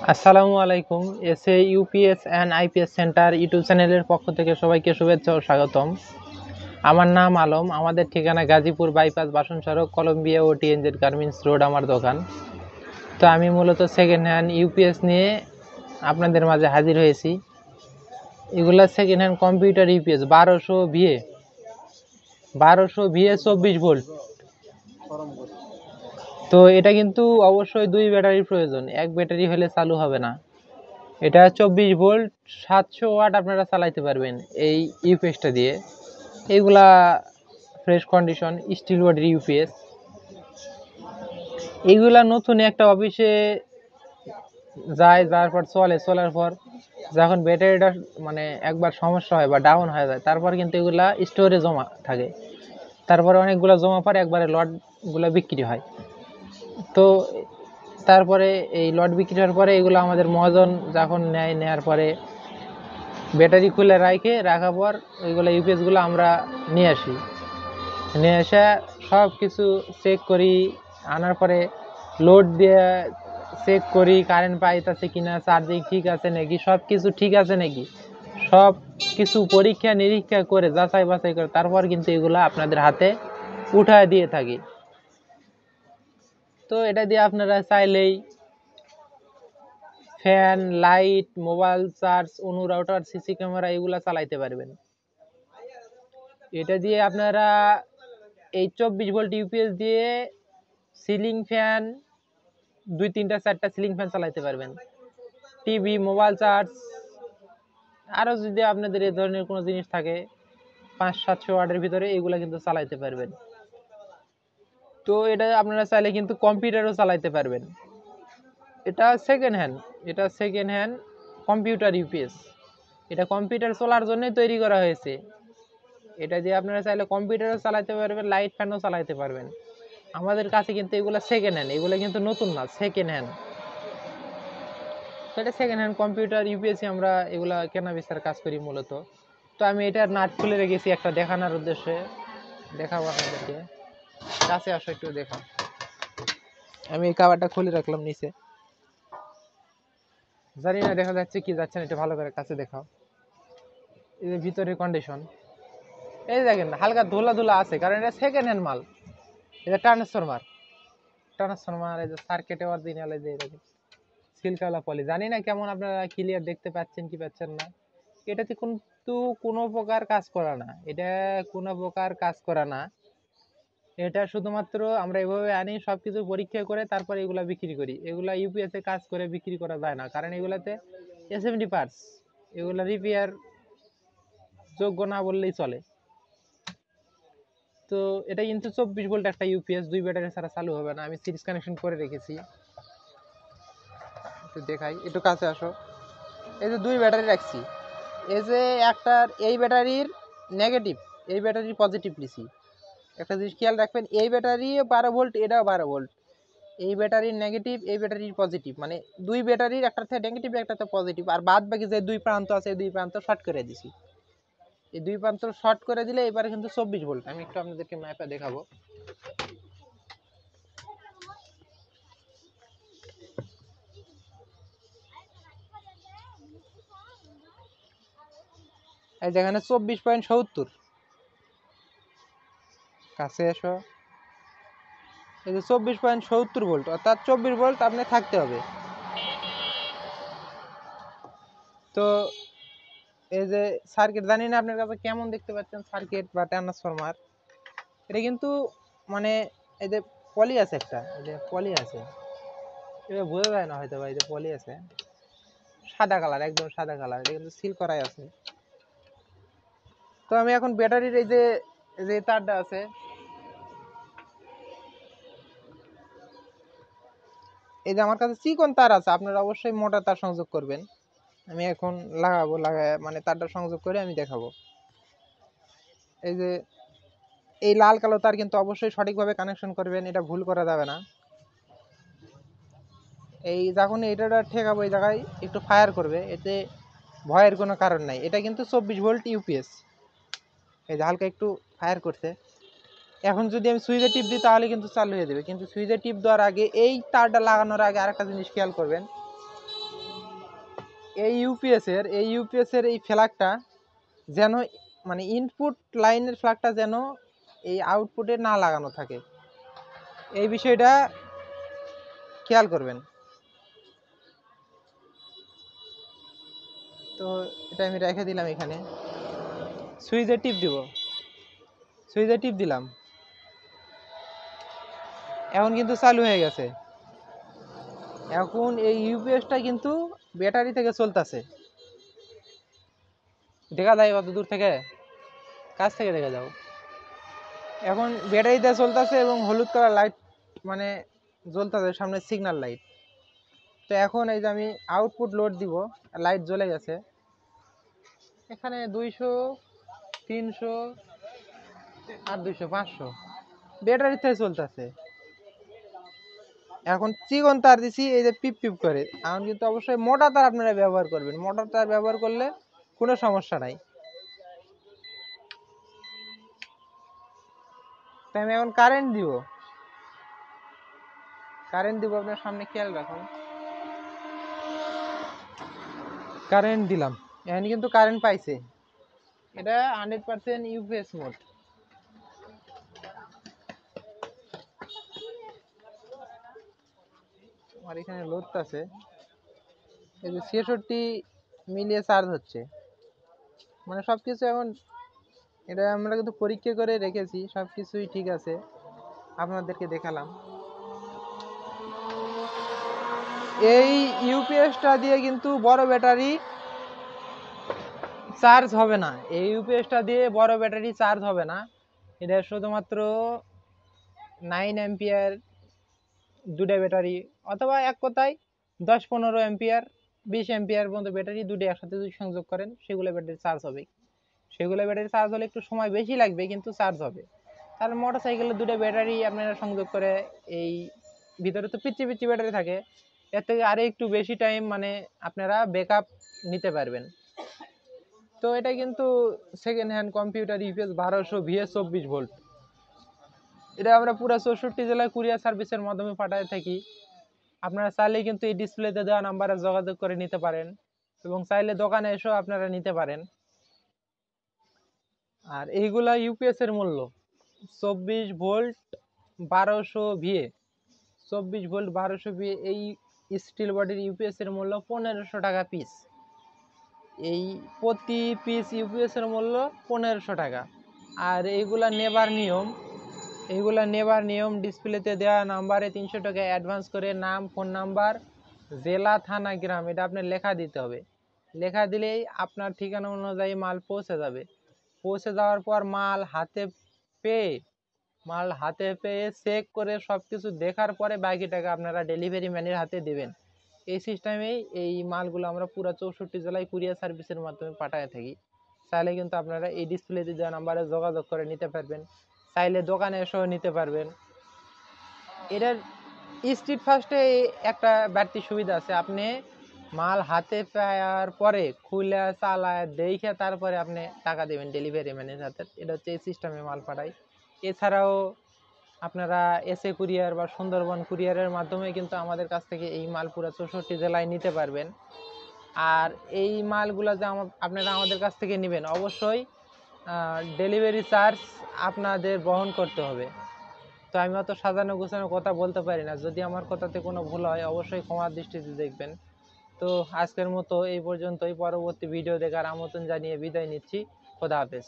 আসসালামু আলাইকুম। SA UPS and IPS centre YouTube চ্যানেলের পক্ষ থেকে সবাইকে শুভেচ্ছা ও স্বাগতম। আমার নাম আলম। আমাদের ঠিকানা গাজীপুর বাইপাস বাসন সড়ক কলম্বিয়া ও টিএনজেড গার্মেন্টস রোড আমার দোকান। তো আমি মূলত সেকেন্ড হ্যান্ড ইউপিএস নিয়ে আপনাদের মাঝে হাজির হয়েছি। এগুলা second hand computer UPS 1200 VA 24 volt. তো এটা কিন্তু অবশ্যই 2 ব্যাটারির প্রয়োজন, এক ব্যাটারি হলে চালু হবে না। এটা 24 ভোল্ট 700 ওয়াট আপনারা চালাইতে পারবেন এই ইউপিএসটা দিয়ে। এইগুলা ফ্রেশ কন্ডিশন স্টিল বডির ইউপিএস। এইগুলা নতুন একটা অফিসে যাওয়ার পর চলার পর যখন ব্যাটারিটা মানে একবার সমস্যা হয় বা ডাউন হয়ে যায়, তারপর কিন্তু এগুলা স্টোরে জমা থাকে, তারপরে অনেকগুলো জমা পড়ে একবারে লটগুলো বিক্রি হয়। তো তারপরে এই লট বিক্রি হওয়ার পরে এগুলো আমাদের মহাজন যখন নেওয়ার পরে ব্যাটারি খুলে রাখার পর ওইগুলো ইউপিএসগুলো আমরা নিয়ে আসি, নিয়ে এসে সব কিছু চেক করি। আনার পরে লোড দিয়ে চেক করি কারেন্ট পাইতেছে কিনা, চার্জিং ঠিক আছে নাকি, সব কিছু ঠিক আছে নাকি, সব কিছু পরীক্ষা নিরীক্ষা করে যাচাই বাছাই করে তারপর কিন্তু এগুলো আপনাদের হাতে উঠায় দিয়ে থাকি। তো এটা দিয়ে আপনারা চাইলেই ফ্যান, লাইট, মোবাইল চার্জ, অনু রাউটার, সিসি ক্যামেরা এগুলা চালাইতে পারবেন। এটা দিয়ে আপনারা এই 24 ভোল্ট ইউপিএস দিয়ে সিলিং ফ্যান 2-3-4টা সিলিং ফ্যান চালাইতে পারবেন, টিভি, মোবাইল চার্জ, আরো যদি আপনাদের এই ধরনের কোনো জিনিস থাকে 500-700 ওয়াটের ভিতরে, এগুলা কিন্তু চালাইতে পারবেন। তো এটা আপনারা চাইলে কিন্তু কম্পিউটারও চালাইতে পারবেন। এটা সেকেন্ড হ্যান্ড কম্পিউটার ইউপিএস। এটা কম্পিউটার চলার জন্যই তৈরি করা হয়েছে। এটা দিয়ে আপনারা চাইলে কম্পিউটারও চালাতে পারবেন, লাইট ফ্যানও চালাতে পারবেন। আমাদের কাছে কিন্তু এগুলো সেকেন্ড হ্যান্ড, এগুলো কিন্তু নতুন না, সেকেন্ড হ্যান্ড। তো এটা সেকেন্ড হ্যান্ড কম্পিউটার ইউপিএসি আমরা এগুলা কেনা বেচার কাজ করি মূলত। তো আমি এটার নাট খুলে রেখেছি একটা দেখানোর উদ্দেশ্যে, দেখাবো আপনাদেরকে। কাছে আসো একটু দেখো। আমি এই কাভারটা খুলে রাখলাম নিচে, জানি না দেখা যাচ্ছে কি যাচ্ছে না, এটা ভালো করে কাছে দেখাও। এই যে ভিতরের কন্ডিশন, এই দেখেন হালকা ধুলা আছে, কারণ এটা সেকেন্ড হ্যান্ড মাল। এটা ট্রান্সফরমার, এই যে সার্কিটে অরিজিনাল, এই যে দেখেন সিলকালা পলি। জানি না কেমন আপনারা ক্লিয়ার দেখতে পাচ্ছেন কি পাচ্ছেন না। এটাতে কিন্তু কোনো প্রকার কাজ করা না, এটা কোনো প্রকার কাজ করা না। এটা শুধুমাত্র আমরা এভাবে আনি, সবকিছু পরীক্ষা করে তারপরে এগুলা বিক্রি করি। এগুলা ইউপিএস এ কাজ করে বিক্রি করা যায় না, কারণ এগুলাতে এসএমডি পার্টস, এগুলা রিপেয়ার যোগ্য না বললেই চলে। তো এটা কিন্তু 24 ভোল্ট একটা ইউপিএস, 2 ব্যাটারি ছাড়া চালু হবে না। আমি সিরিজ কানেকশন করে রেখেছি, একটু দেখাই, একটু কাছে আসো। এই যে 2 ব্যাটারি রাখছি, এই যে একটার এই ব্যাটারির নেগেটিভ, এই ব্যাটারির পজিটিভ লিসি। একটা জিনিস খেয়াল রাখবেন, এই ব্যাটারি 12 ভোল্ট, এটাও 12 ভোল্ট। এই ব্যাটারির নেগেটিভ, এই ব্যাটারির পজিটিভ, মানে 2 ব্যাটারির একটাতে নেগেটিভ একটাতে পজিটিভ, আর বাদ বাকি যে 2 প্রান্ত আছে এই 2 প্রান্ত শর্ট করে দিছি। এই 2 প্রান্ত শর্ট করে দিলে এবারে কিন্তু 24 ভোল্ট। আমি একটু আপনাদেরকে ম্যাপে দেখাবো। এই যেখানে 24.70, কাছে এসো। এই যে 24.70 ভোল্ট, অর্থাৎ 24 ভোল্ট আপনি থাকতে হবে। তো এই যে সার্কিট, জানি না আপনার কাছে কেমন দেখতে পাচ্ছেন সার্কিট বা ট্রান্সফরমার। এটা কিন্তু মানে এই যে পলি আছে একটা, এই যে পলি আছে, এটা বোঝা যায় না হয়তো, বা এই যে পলি আছে সাদা কালার, একদম সাদা কালার, এটা কিন্তু সিল করাই আছে। তো আমি এখন ব্যাটারির এই যে তারটা আছে, এই যে আমার কাছে চিকন তার আছে, আপনারা অবশ্যই মোটা তার সংযোগ করবেন। আমি এখন লাগায় মানে তারটা সংযোগ করে আমি দেখাবো। এই যে এই লাল কালো তার কিন্তু অবশ্যই সঠিকভাবে কানেকশন করবেন, এটা ভুল করা যাবে না। এই যখন এটা ঠেকাবো এই জায়গায় একটু ফায়ার করবে, এতে ভয়ের কোনো কারণ নাই। এটা কিন্তু 24 ভোল্ট ইউপিএস। এই যে হালকা একটু ফায়ার করছে। এখন যদি আমি সুইচে টিপ দিই তাহলে কিন্তু চালু হয়ে যাবে, কিন্তু সুইচে টিপ দেওয়ার আগে এই তারটা লাগানোর আগে আরেকটা জিনিস খেয়াল করবেন। এই ইউপিএস এর এই ফ্ল্যাগটা যেন মানে ইনপুট লাইনের ফ্ল্যাগটা যেন এই আউটপুটে না লাগানো থাকে, এই বিষয়টা খেয়াল করবেন। তো এটা আমি রেখে দিলাম এখানে, সুইচে টিপ দিব, সুইচে টিপ দিলাম, এখন কিন্তু চালু হয়ে গেছে। এখন এই ইউপিএসটা কিন্তু ব্যাটারি থেকে চলতেছে, দেখা যায় কত দূর থেকে, কাছ থেকে দেখা যাও। এখন ব্যাটারিতে চলতেছে এবং হলুদ কালার লাইট মানে জ্বলতেছে, সামনে সিগন্যাল লাইট। তো এখন এই যে আমি আউটপুট লোড দিব, লাইট জ্বলে গেছে। এখানে 200, 300 আর 200, 500 ব্যাটারিতে চলতেছে। এখন চিকন তার দিছি, এই যে পিপ পিপ করে। এখন কিন্তু অবশ্যই মোটা তার আপনারা ব্যবহার করবেন, মোটা তার ব্যবহার করলে কোনো সমস্যা নাই। তাই আমি এখন কারেন্ট দিব, আপনার সামনে খেয়াল রাখুন। কারেন্ট দিলাম, এখন কিন্তু কারেন্ট পাইছে। এটা 100% ইউপিএস মোড। আমার এখানে লোড আছে, এই যে 66 মিলিয়ে চার্জ হচ্ছে, মানে সবকিছু এখন এটা আমরা কিন্তু পরীক্ষা করে রেখেছি, সবকিছুই ঠিক আছে, আপনাদেরকে দেখালাম। এই ইউপিএসটা দিয়ে কিন্তু বড় ব্যাটারি চার্জ হবে না, এই ইউপিএসটা দিয়ে বড় ব্যাটারি চার্জ হবে না। এটা শুধুমাত্র 9 অ্যাম্পিয়ার দুটো ব্যাটারি, অথবা এক কথায় 10-15 অ্যাম্পিয়ার 20 অ্যাম্পিয়ার পর্যন্ত ব্যাটারি দুটো একসাথে যদি সংযোগ করেন, সেগুলো ব্যাটারি চার্জ হবে। সেগুলো ব্যাটারি চার্জ হলে একটু সময় বেশি লাগবে, কিন্তু চার্জ হবে। তার মোটর সাইকেলের দুটো ব্যাটারি আপনারা সংযোগ করে, এই ভিতরে তো পিচ্ছি পিচ্ছি ব্যাটারি থাকে, এর থেকে আরো একটু বেশি টাইম মানে আপনারা ব্যাকআপ নিতে পারবেন। তো এটা কিন্তু second hand computer UPS 1200 VS 24 volt. এটা আমরা পুরো 64 জেলায় কুরিয়ার সার্ভিসের মাধ্যমে পাঠাতে থাকি। আপনারা চাইলে কিন্তু এই ডিসপ্লেতে দেওয়া নাম্বারে যোগাযোগ করে নিতে পারেন, এবং চাইলে দোকানে এসেও আপনারা নিতে পারেন। আর এইগুলা ইউপিএস এর মূল্য 24 ভোল্ট 1200 ভিএ, 24 ভোল্ট 1200 ভিএ এই স্টিল বডির ইউপিএস এর মূল্য 1500 টাকা পিস। এই প্রতি পিস ইউপিএস এর মূল্য 1500 টাকা। আর এইগুলা নেবার নিয়ম ডিসপ্লেতে দেওয়া নাম্বারে 300 টাকা অ্যাডভান্স করে নাম, ফোন নাম্বার, জেলা, থানা, গ্রাম এটা আপনার লেখা দিতে হবে। লেখা দিলেই আপনার ঠিকানা অনুযায়ী মাল পৌঁছে যাবে। পৌঁছে যাওয়ার পর মাল হাতে পেয়ে চেক করে সব কিছু দেখার পরে বাকি টাকা আপনারা ডেলিভারি ম্যানের হাতে দেবেন। এই সিস্টেমেই এই মালগুলো আমরা পুরো 64 জেলায় কুরিয়ার সার্ভিসের মাধ্যমে পাঠায় থাকি। চাইলে কিন্তু আপনারা এই ডিসপ্লেতে দেওয়া নাম্বারে যোগাযোগ করে নিতে পারবেন, চাইলে দোকানে এসেও নিতে পারবেন। এটার স্ট্রিট ফাস্টে একটা বাড়তি সুবিধা আছে, আপনি মাল হাতে পাওয়ার পরে খুলে চালায় দেখে তারপরে আপনি টাকা দেবেন ডেলিভারি ম্যানের হাতে। এটা হচ্ছে এই সিস্টেমে মাল পাঠায়। এছাড়াও আপনারা এসএ কুরিয়ার বা সুন্দরবন কুরিয়ারের মাধ্যমে কিন্তু আমাদের কাছ থেকে এই মাল পুরো 64 জেলায় নিতে পারবেন। আর এই মালগুলো যে আপনারা আমাদের কাছ থেকে নেবেন, অবশ্যই ডেলিভারি চার্জ আপনাদের বহন করতে হবে। তো আমি অত সাজানো গোছানো কথা বলতে পারি না, যদি আমার কথাতে কোনো ভুল হয় অবশ্যই ক্ষমার দৃষ্টিতে দেখবেন। তো আজকের মতো এই পর্যন্তই, পরবর্তী ভিডিও দেখার আমন্ত্রণ জানিয়ে বিদায় নিচ্ছি। খোদা হাফেজ।